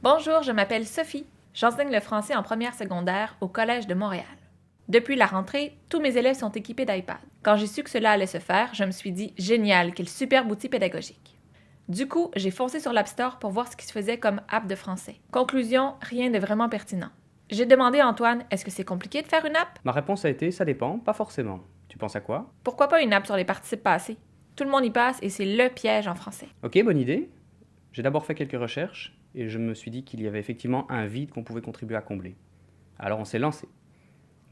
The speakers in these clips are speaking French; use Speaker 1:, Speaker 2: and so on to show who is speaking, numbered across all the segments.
Speaker 1: Bonjour, je m'appelle Sophie. J'enseigne le français en première secondaire au Collège de Montréal. Depuis la rentrée, tous mes élèves sont équipés d'iPad. Quand j'ai su que cela allait se faire, je me suis dit « Génial, quel superbe outil pédagogique ». Du coup, j'ai foncé sur l'App Store pour voir ce qui se faisait comme app de français. Conclusion, rien de vraiment pertinent. J'ai demandé à Antoine « Est-ce que c'est compliqué de faire une app? »
Speaker 2: Ma réponse a été « ça dépend, pas forcément ». Tu penses à quoi?
Speaker 1: Pourquoi pas une app sur les participes passés? Tout le monde y passe et c'est le piège en français.
Speaker 2: Ok, bonne idée. J'ai d'abord fait quelques recherches et je me suis dit qu'il y avait effectivement un vide qu'on pouvait contribuer à combler. Alors on s'est lancé.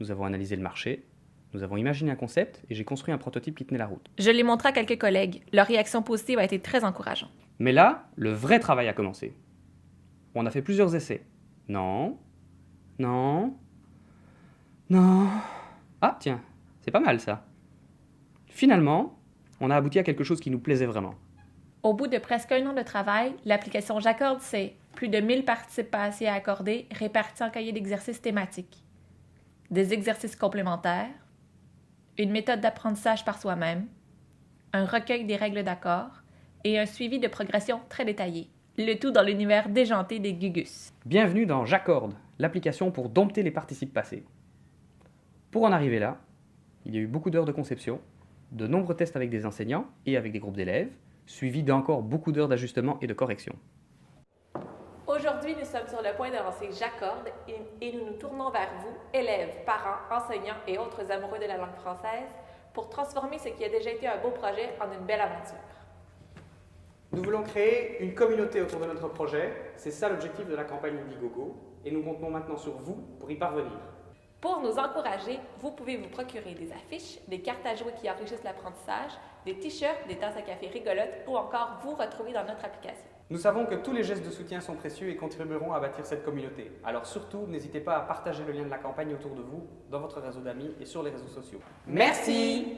Speaker 2: Nous avons analysé le marché, nous avons imaginé un concept et j'ai construit un prototype qui tenait la route.
Speaker 1: Je l'ai montré à quelques collègues. Leur réaction positive a été très encourageante.
Speaker 2: Mais là, le vrai travail a commencé. On a fait plusieurs essais. Non. Ah tiens, c'est pas mal ça. Finalement, on a abouti à quelque chose qui nous plaisait vraiment.
Speaker 1: Au bout de presque un an de travail, l'application J'accorde, c'est plus de 1000 participes passés à accorder répartis en cahiers d'exercices thématiques, des exercices complémentaires, une méthode d'apprentissage par soi-même, un recueil des règles d'accord et un suivi de progression très détaillé, le tout dans l'univers déjanté des Gugus.
Speaker 2: Bienvenue dans J'accorde, l'application pour dompter les participes passés. Pour en arriver là, il y a eu beaucoup d'heures de conception, de nombreux tests avec des enseignants et avec des groupes d'élèves, suivis d'encore beaucoup d'heures d'ajustement et de correction.
Speaker 1: Aujourd'hui, nous sommes sur le point de lancer J'accorde et nous nous tournons vers vous, élèves, parents, enseignants et autres amoureux de la langue française, pour transformer ce qui a déjà été un beau projet en une belle aventure.
Speaker 3: Nous voulons créer une communauté autour de notre projet, c'est ça l'objectif de la campagne Indiegogo, et nous comptons maintenant sur vous pour y parvenir.
Speaker 1: Pour nous encourager, vous pouvez vous procurer des affiches, des cartes à jouer qui enrichissent l'apprentissage, des t-shirts, des tasses à café rigolotes ou encore vous retrouver dans notre application.
Speaker 3: Nous savons que tous les gestes de soutien sont précieux et contribueront à bâtir cette communauté. Alors surtout, n'hésitez pas à partager le lien de la campagne autour de vous, dans votre réseau d'amis et sur les réseaux sociaux.
Speaker 1: Merci!